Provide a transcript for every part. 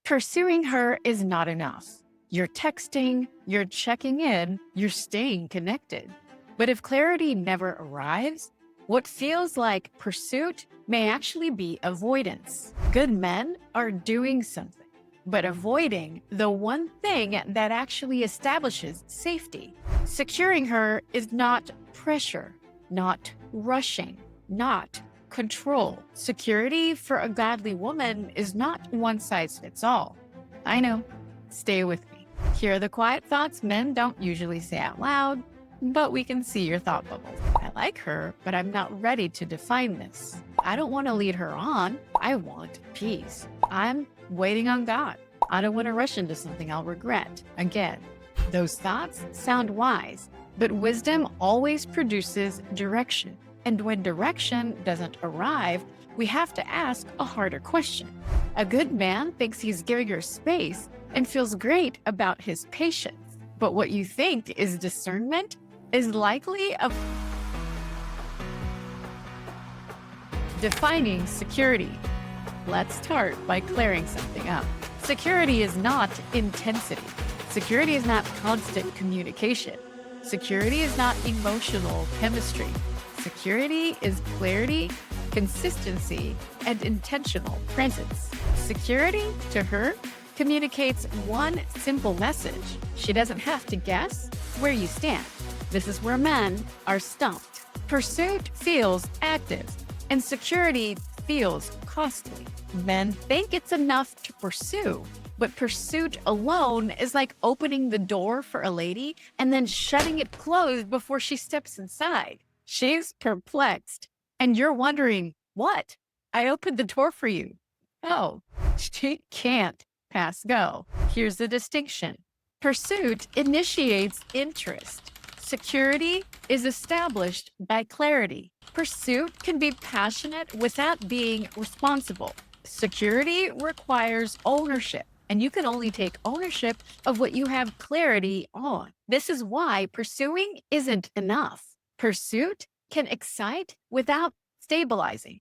Pursuing her is not enough. You're texting, you're checking in, you're staying connected. But if clarity never arrives, what feels like pursuit may actually be avoidance. Good men are doing something, but avoiding the one thing that actually establishes safety. Securing her is not pressure, not rushing, not control. Security for a godly woman is not one size fits all. I know. Stay with me. Here are the quiet thoughts men don't usually say out loud, but we can see your thought bubbles. I like her, but I'm not ready to define this. I don't want to lead her on. I want peace. I'm waiting on God. I don't want to rush into something I'll regret. Again, those thoughts sound wise, but wisdom always produces direction. And when direction doesn't arrive, we have to ask a harder question. A good man thinks he's giving her space and feels great about his patience. But what you think is discernment is likely a defining security. Let's start by clearing something up. Security is not intensity. Security is not constant communication. Security is not emotional chemistry. Security is clarity, consistency, and intentional presence. Security, to her, communicates one simple message. She doesn't have to guess where you stand. This is where men are stumped. Pursuit feels active, and security feels costly. Men think it's enough to pursue, but pursuit alone is like opening the door for a lady and then shutting it closed before she steps inside. She's perplexed, and you're wondering, what? I opened the door for you. Oh, she can't pass go. Here's the distinction. Pursuit initiates interest. Security is established by clarity. Pursuit can be passionate without being responsible. Security requires ownership, and you can only take ownership of what you have clarity on. This is why pursuing isn't enough. Pursuit can excite without stabilizing.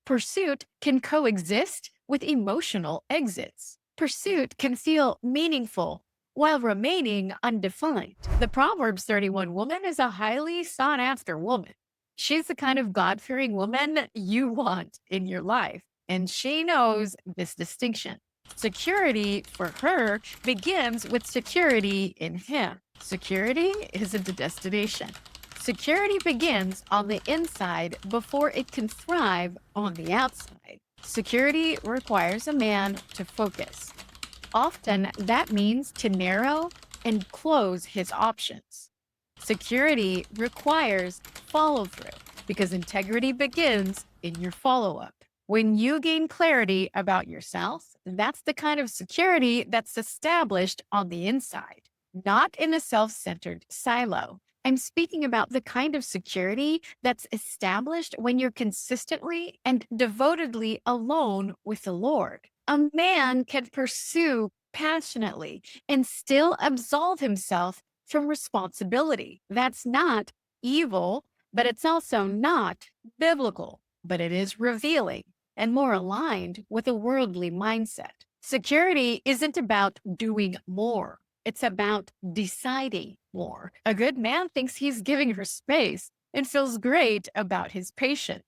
Pursuit can coexist with emotional exits. Pursuit can feel meaningful while remaining undefined. The Proverbs 31 woman is a highly sought after woman. She's the kind of God-fearing woman you want in your life, and she knows this distinction. Security for her begins with security in him. Security isn't a destination. Security begins on the inside before it can thrive on the outside. Security requires a man to focus. Often that means to narrow and close his options. Security requires follow through because integrity begins in your follow up. When you gain clarity about yourself, that's the kind of security that's established on the inside, not in a self-centered silo. I'm speaking about the kind of security that's established when you're consistently and devotedly alone with the Lord. A man can pursue passionately and still absolve himself from responsibility. That's not evil, but it's also not biblical, but it is revealing and more aligned with a worldly mindset. Security isn't about doing more. It's about deciding more. A good man thinks he's giving her space and feels great about his patience.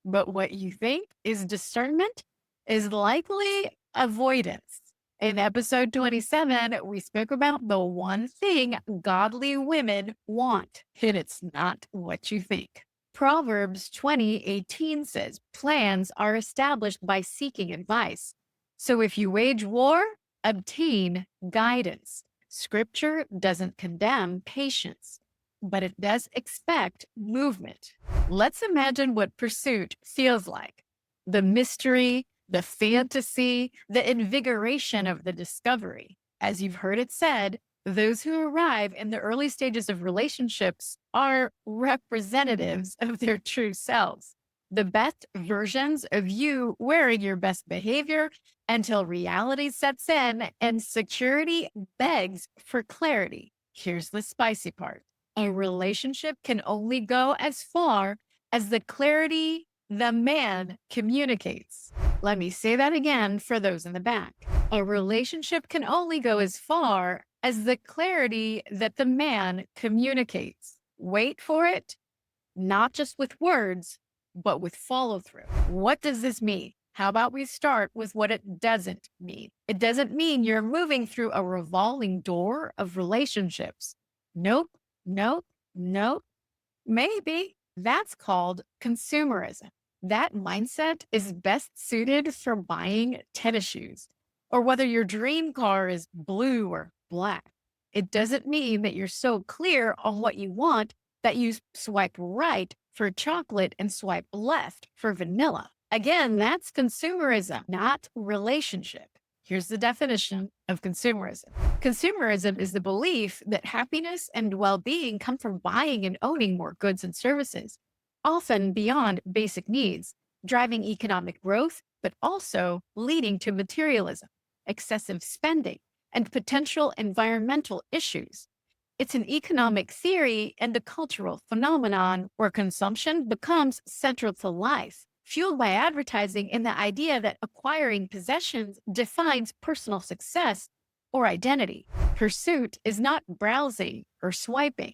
But what you think is discernment is likely avoidance. In episode 27, we spoke about the one thing godly women want, and it's not what you think. Proverbs 20:18 says, plans are established by seeking advice. So if you wage war, obtain guidance. Scripture doesn't condemn patience, but it does expect movement. Let's imagine what pursuit feels like. The mystery, the fantasy, the invigoration of the discovery. As you've heard it said, those who arrive in the early stages of relationships are representatives of their true selves, the best versions of you wearing your best behavior until reality sets in and security begs for clarity. Here's the spicy part. A relationship can only go as far as the clarity the man communicates. Let me say that again for those in the back. A relationship can only go as far as the clarity that the man communicates. Wait for it, not just with words, but with follow through. What does this mean? How about we start with what it doesn't mean? It doesn't mean you're moving through a revolving door of relationships. Nope, nope, nope. Maybe that's called consumerism. That mindset is best suited for buying tennis shoes or whether your dream car is blue or black. It doesn't mean that you're so clear on what you want that you swipe right for chocolate and swipe left for vanilla. Again, that's consumerism, not relationship. Here's the definition of consumerism. Consumerism is the belief that happiness and well being come from buying and owning more goods and services, often beyond basic needs, driving economic growth, but also leading to materialism, excessive spending, and potential environmental issues. It's an economic theory and a cultural phenomenon where consumption becomes central to life, fueled by advertising and the idea that acquiring possessions defines personal success or identity. Pursuit is not browsing or swiping.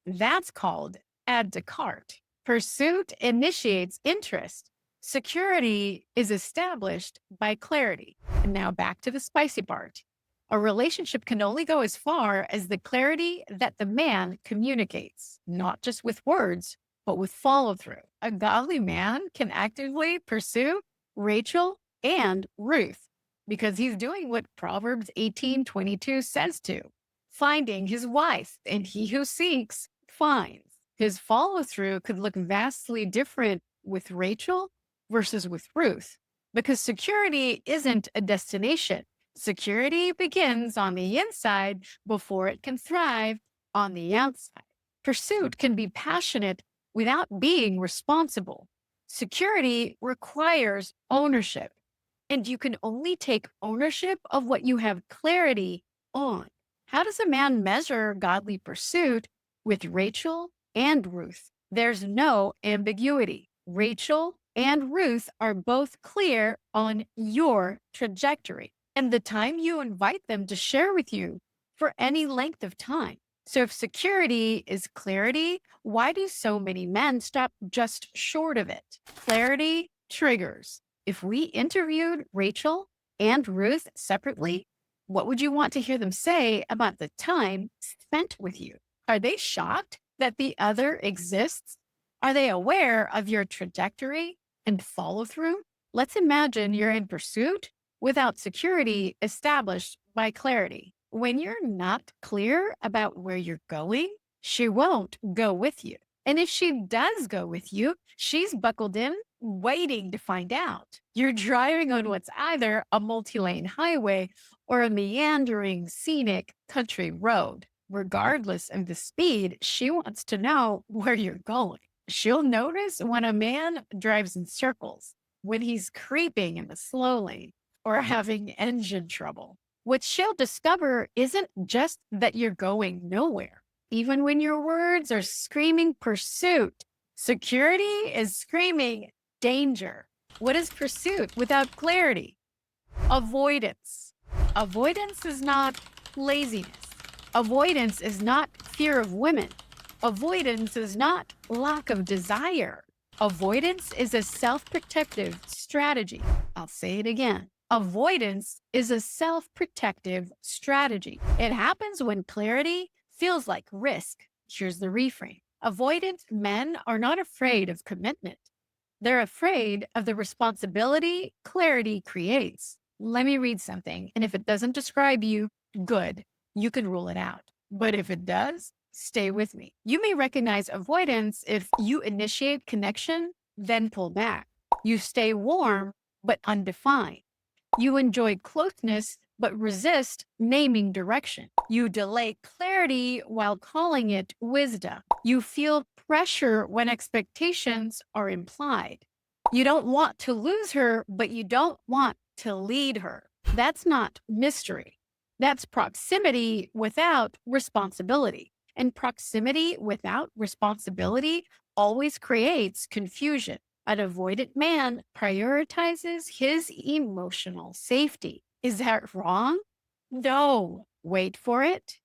That's called add to cart. Pursuit initiates interest. Security is established by clarity. And now back to the spicy part. A relationship can only go as far as the clarity that the man communicates, not just with words, but with follow through. A godly man can actively pursue Rachel and Ruth because he's doing what Proverbs 18:22 says to, finding his wife, and he who seeks finds. His follow through could look vastly different with Rachel versus with Ruth because security isn't a destination. Security begins on the inside before it can thrive on the outside. Pursuit can be passionate without being responsible. Security requires ownership, and you can only take ownership of what you have clarity on. How does a man measure godly pursuit with Rachel and Ruth? There's no ambiguity. Rachel and Ruth are both clear on your trajectory and the time you invite them to share with you for any length of time. So, if security is clarity, why do so many men stop just short of it? Clarity triggers. If we interviewed Rachel and Ruth separately, what would you want to hear them say about the time spent with you? Are they shocked that the other exists? Are they aware of your trajectory and follow through? Let's imagine you're in pursuit without security established by clarity. When you're not clear about where you're going, she won't go with you. And if she does go with you, she's buckled in, waiting to find out. You're driving on what's either a multi-lane highway or a meandering, scenic country road. Regardless of the speed, she wants to know where you're going. She'll notice when a man drives in circles, when he's creeping in the slow lane or having engine trouble. What she'll discover isn't just that you're going nowhere. Even when your words are screaming pursuit, security is screaming danger. What is pursuit without clarity? Avoidance. Avoidance is not laziness. Avoidance is not fear of women. Avoidance is not lack of desire. Avoidance is a self-protective strategy. I'll say it again. Avoidance is a self-protective strategy. It happens when clarity feels like risk. Here's the reframe. Avoidant men are not afraid of commitment. They're afraid of the responsibility clarity creates. Let me read something, and if it doesn't describe you, good. You can rule it out. But if it does, stay with me. You may recognize avoidance if you initiate connection, then pull back. You stay warm, but undefined. You enjoy closeness, but resist naming direction. You delay clarity while calling it wisdom. You feel pressure when expectations are implied. You don't want to lose her, but you don't want to lead her. That's not mystery. That's proximity without responsibility. And proximity without responsibility always creates confusion. An avoidant man prioritizes his emotional safety. Is that wrong? No. Wait for it.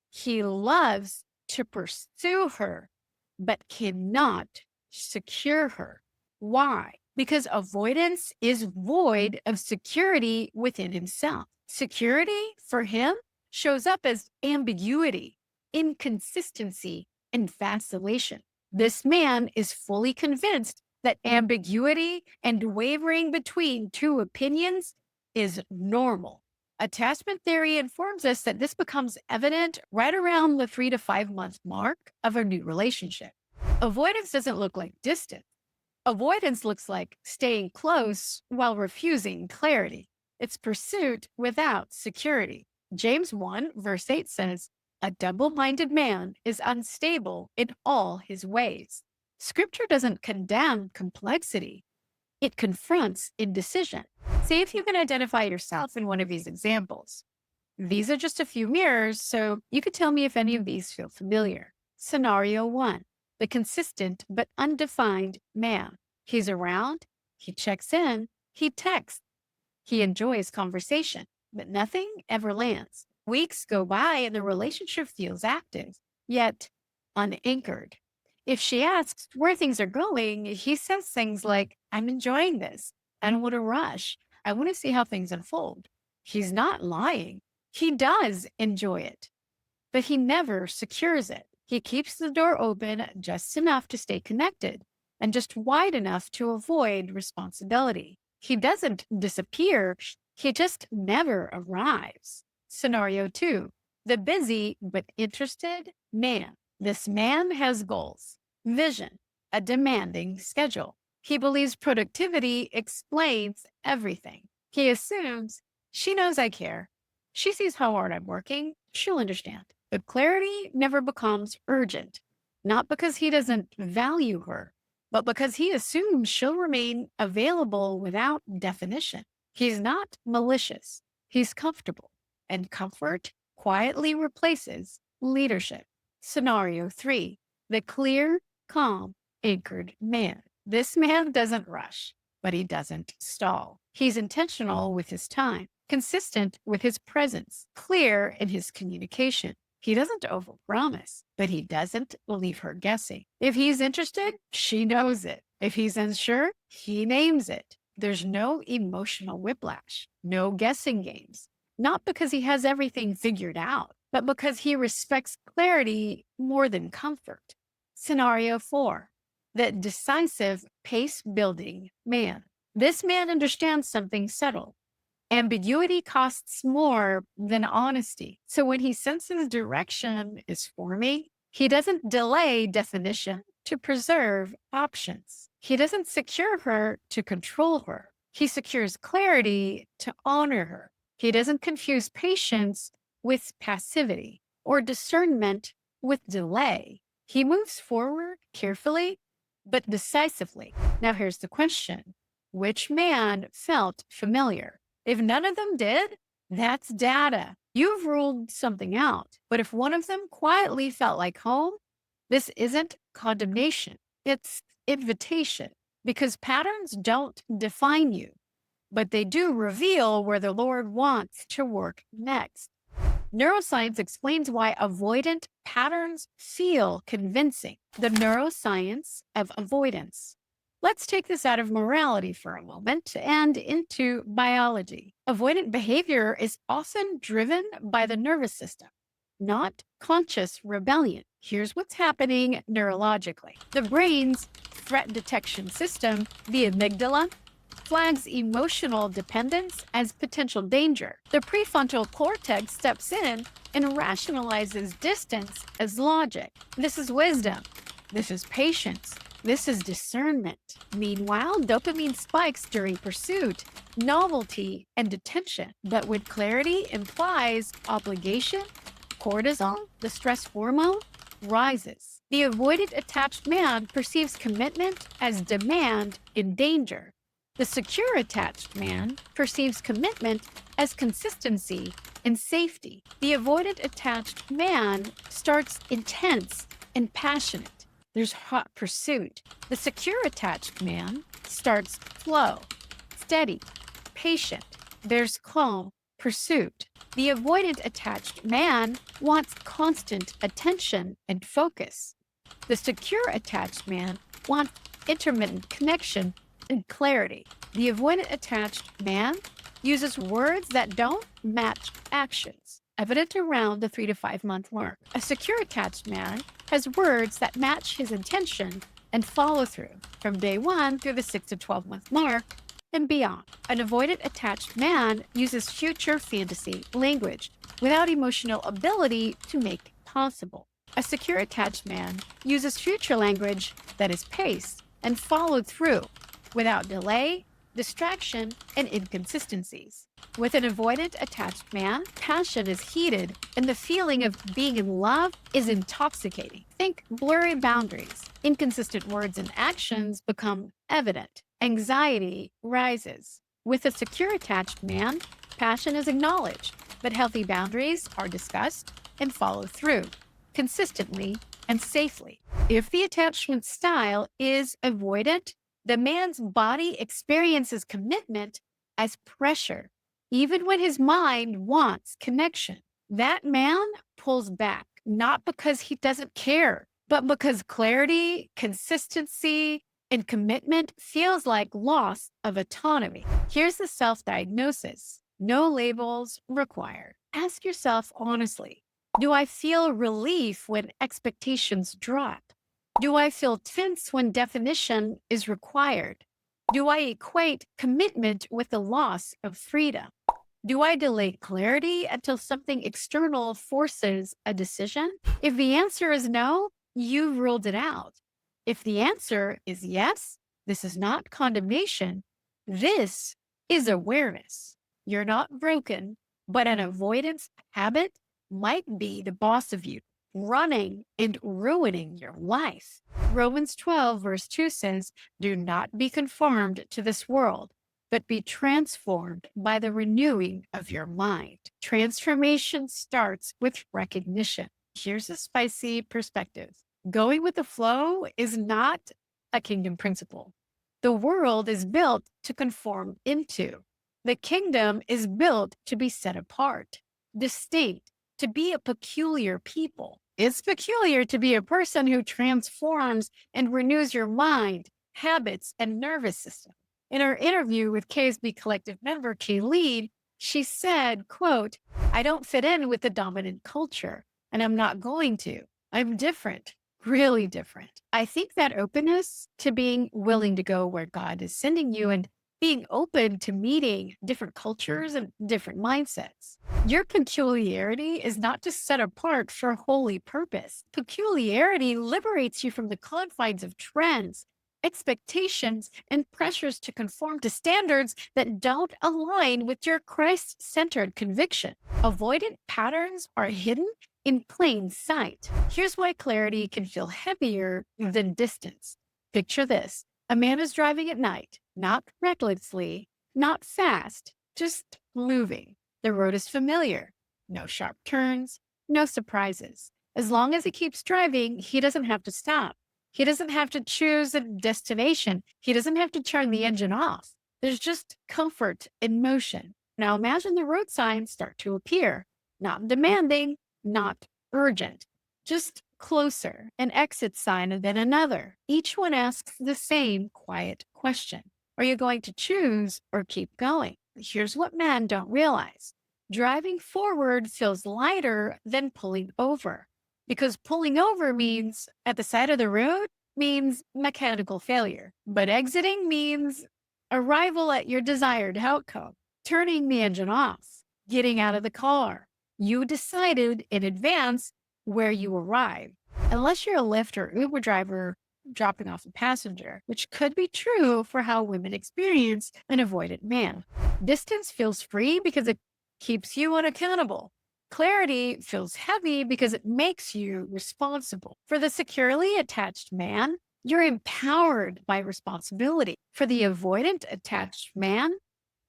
He loves to pursue her, but cannot secure her. Why? Because avoidance is void of security within himself. Security for him shows up as ambiguity, inconsistency, and vacillation. This man is fully convinced that ambiguity and wavering between two opinions is normal. Attachment theory informs us that this becomes evident right around the 3 to 5 month mark of a new relationship. Avoidance doesn't look like distance. Avoidance looks like staying close while refusing clarity. It's pursuit without security. James 1, verse 8 says, "A double minded man is unstable in all his ways." Scripture doesn't condemn complexity, it confronts indecision. See if you can identify yourself in one of these examples. These are just a few mirrors, so you could tell me if any of these feel familiar. Scenario 1, the consistent but undefined man. He's around, he checks in, he texts, he enjoys conversation, but nothing ever lands. Weeks go by and the relationship feels active, yet unanchored. If she asks where things are going, he says things like, "I'm enjoying this. I don't want to rush. I want to see how things unfold." He's not lying. He does enjoy it, but he never secures it. He keeps the door open just enough to stay connected and just wide enough to avoid responsibility. He doesn't disappear, he just never arrives. Scenario 2, the busy but interested man. This man has goals, vision, a demanding schedule. He believes productivity explains everything. He assumes she knows I care. She sees how hard I'm working. She'll understand. But clarity never becomes urgent, not because he doesn't value her, but because he assumes she'll remain available without definition. He's not malicious, he's comfortable, and comfort quietly replaces leadership. Scenario 3, the clear, calm, anchored man. This man doesn't rush, but he doesn't stall. He's intentional with his time, consistent with his presence, clear in his communication. He doesn't overpromise, but he doesn't leave her guessing. If he's interested, she knows it. If he's unsure, he names it. There's no emotional whiplash, no guessing games. Not because he has everything figured out, but because he respects clarity more than comfort. Scenario 4, the decisive pace building man. This man understands something subtle. Ambiguity costs more than honesty. So when he senses direction is forming, he doesn't delay definition to preserve options. He doesn't secure her to control her. He secures clarity to honor her. He doesn't confuse patience with passivity or discernment with delay. He moves forward carefully but decisively. Now here's the question. Which man felt familiar? If none of them did, that's data. You've ruled something out. But if one of them quietly felt like home, this isn't condemnation, it's invitation. Because patterns don't define you, but they do reveal where the Lord wants to work next. Neuroscience explains why avoidant patterns feel convincing. The neuroscience of avoidance. Let's take this out of morality for a moment and into biology. Avoidant behavior is often driven by the nervous system, not conscious rebellion. Here's what's happening neurologically. The brain's threat detection system, the amygdala, flags emotional dependence as potential danger. The prefrontal cortex steps in and rationalizes distance as logic. This is wisdom. This is patience. This is discernment. Meanwhile, dopamine spikes during pursuit, novelty, and detention. But when clarity implies obligation, cortisol, the stress hormone, rises. The avoided attached man perceives commitment as demand in danger. The secure attached man perceives commitment as consistency and safety. The avoided attached man starts intense and passionate. There's hot pursuit. The secure attached man starts flow, steady, patient, There's calm pursuit. The avoidant attached man wants constant attention and focus. The secure attached man wants intermittent connection and clarity. The avoidant attached man uses words that don't match actions, evident around the 3 to 5 month mark. A secure attached man has words that match his intention and follow through from day 1 through the 6 to 12 month mark and beyond. An avoidant attached man uses future fantasy language without emotional ability to make it possible. A secure attached man uses future language that is paced and followed through without delay, distraction, and inconsistencies. With an avoidant attached man, passion is heated and the feeling of being in love is intoxicating. Think blurry boundaries. Inconsistent words and actions become evident. Anxiety rises. With a secure attached man, passion is acknowledged, but healthy boundaries are discussed and followed through consistently and safely. If the attachment style is avoidant, the man's body experiences commitment as pressure, even when his mind wants connection. That man pulls back, not because he doesn't care, but because clarity, consistency, and commitment feels like loss of autonomy. Here's the self-diagnosis. No labels required. Ask yourself honestly, do I feel relief when expectations drop? Do I feel tense when definition is required? Do I equate commitment with the loss of freedom? Do I delay clarity until something external forces a decision? If the answer is no, you've ruled it out. If the answer is yes, this is not condemnation. This is awareness. You're not broken, but an avoidance habit might be the boss of you, running and ruining your life. Romans 12, verse 2 says, "Do not be conformed to this world, but be transformed by the renewing of your mind." Transformation starts with recognition. Here's a spicy perspective. Going with the flow is not a kingdom principle. The world is built to conform into. The kingdom is built to be set apart, distinct, to be a peculiar people. It's peculiar to be a person who transforms and renews your mind, habits, and nervous system. In her interview with KSB Collective member Kayleen, she said, quote, "I don't fit in with the dominant culture, and I'm not going to. I'm different, really different." I think that openness to being willing to go where God is sending you and being open to meeting different cultures and different mindsets. Your peculiarity is not just set apart for a holy purpose. Peculiarity liberates you from the confines of trends, expectations, and pressures to conform to standards that don't align with your Christ-centered conviction. Avoidant patterns are hidden in plain sight. Here's why clarity can feel heavier than distance. Picture this. A man is driving at night, not recklessly, not fast, just moving. The road is familiar. No sharp turns, no surprises. As long as he keeps driving, he doesn't have to stop. He doesn't have to choose a destination. He doesn't have to turn the engine off. There's just comfort in motion. Now imagine the road signs start to appear. Not demanding, not urgent, just closer, an exit sign and then another. Each one asks the same quiet question. Are you going to choose or keep going? Here's what men don't realize. Driving forward feels lighter than pulling over, because pulling over means at the side of the road means mechanical failure, but exiting means arrival at your desired outcome, turning the engine off, getting out of the car. You decided in advance where you arrive. Unless you're a Lyft or Uber driver dropping off a passenger, which could be true for how women experience an avoidant man. Distance feels free because it keeps you unaccountable. Clarity feels heavy because it makes you responsible. For the securely attached man, you're empowered by responsibility. For the avoidant attached man,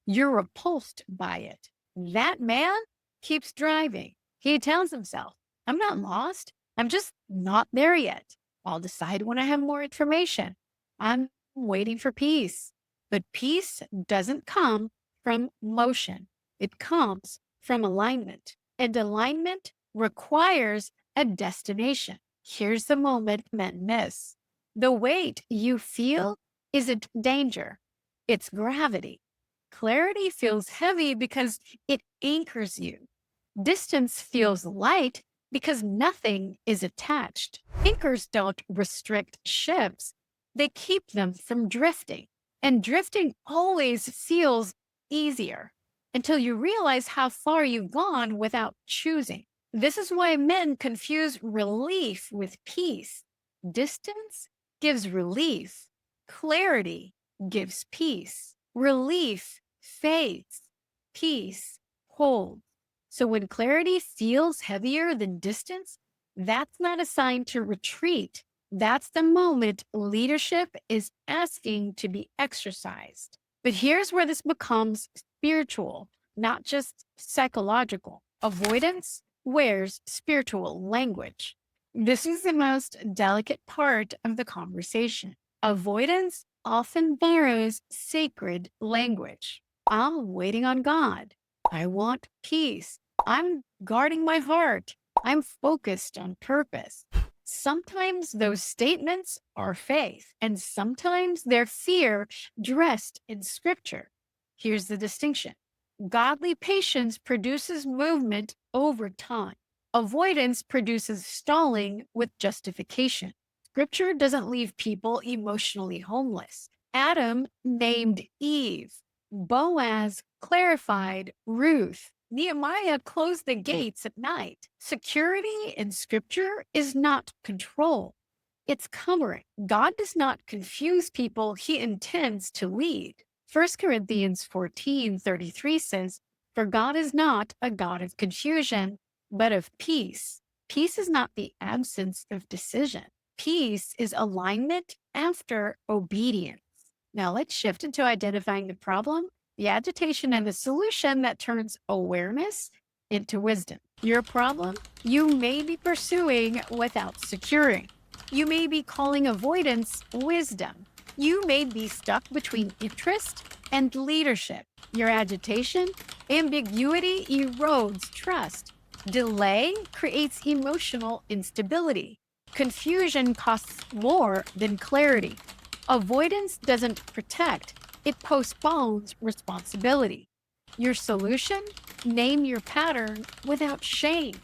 you're repulsed by it. That man keeps driving. He tells himself, "I'm not lost. I'm just not there yet. I'll decide when I have more information. I'm waiting for peace." But peace doesn't come from motion. It comes from alignment. And alignment requires a destination. Here's the moment men miss. The weight you feel isn't danger, it's gravity. Clarity feels heavy because it anchors you. Distance feels light because nothing is attached. Anchors don't restrict ships, they keep them from drifting. And drifting always feels easier until you realize how far you've gone without choosing. This is why men confuse relief with peace. Distance gives relief, clarity gives peace. Relief fades, peace holds. So when clarity feels heavier than distance, that's not a sign to retreat. That's the moment leadership is asking to be exercised. But here's where this becomes spiritual, not just psychological. Avoidance wears spiritual language. This is the most delicate part of the conversation. Avoidance often borrows sacred language. I'm waiting on God. I want peace. I'm guarding my heart. I'm focused on purpose. Sometimes those statements are faith, and sometimes they're fear dressed in scripture. Here's the distinction. Godly patience produces movement over time. Avoidance produces stalling with justification. Scripture doesn't leave people emotionally homeless. Adam named Eve. Boaz clarified Ruth. Nehemiah closed the gates at night. Security in scripture is not control, it's covering. God does not confuse people he intends to lead. 1 Corinthians 14:33 says, "For God is not a God of confusion, but of peace." Peace is not the absence of decision. Peace is alignment after obedience. Now let's shift into identifying the problem, the agitation, and the solution that turns awareness into wisdom. Your problem, you may be pursuing without securing. You may be calling avoidance wisdom. You may be stuck between interest and leadership. Your agitation, ambiguity erodes trust. Delay creates emotional instability. Confusion costs more than clarity. Avoidance doesn't protect, it postpones responsibility. Your solution? Name your pattern without shame.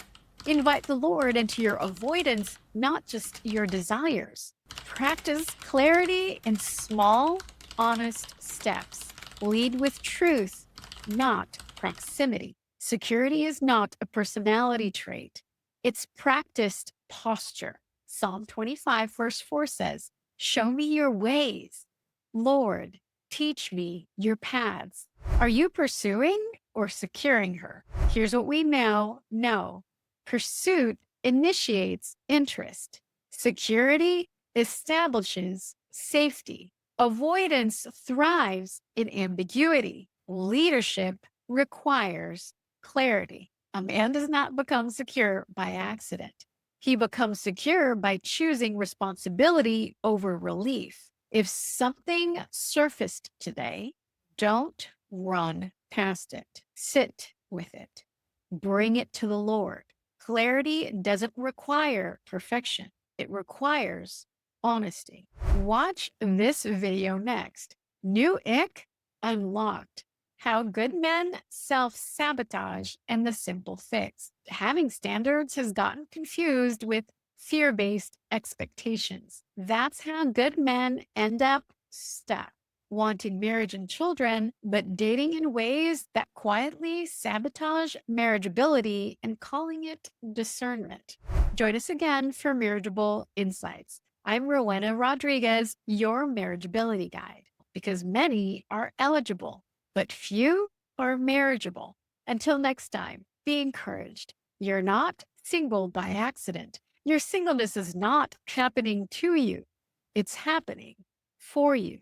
Invite the Lord into your avoidance, not just your desires. Practice clarity in small, honest steps. Lead with truth, not proximity. Security is not a personality trait, it's practiced posture. Psalm 25, verse 4 says, "Show me your ways. Lord, teach me your paths." Are you pursuing or securing her? Here's what we now know. Pursuit initiates interest. Security establishes safety. Avoidance thrives in ambiguity. Leadership requires clarity. A man does not become secure by accident. He becomes secure by choosing responsibility over relief. If something surfaced today, don't run past it. Sit with it. Bring it to the Lord. Clarity doesn't require perfection, it requires honesty. Watch this video next. New ick unlocked. How good men self-sabotage and the simple fix. Having standards has gotten confused with fear-based expectations. That's how good men end up stuck, wanting marriage and children, but dating in ways that quietly sabotage marriageability and calling it discernment. Join us again for Marriageable Insights. I'm Rowena Rodriguez, your marriageability guide, because many are eligible, but few are marriageable. Until next time, be encouraged. You're not single by accident. Your singleness is not happening to you. It's happening for you.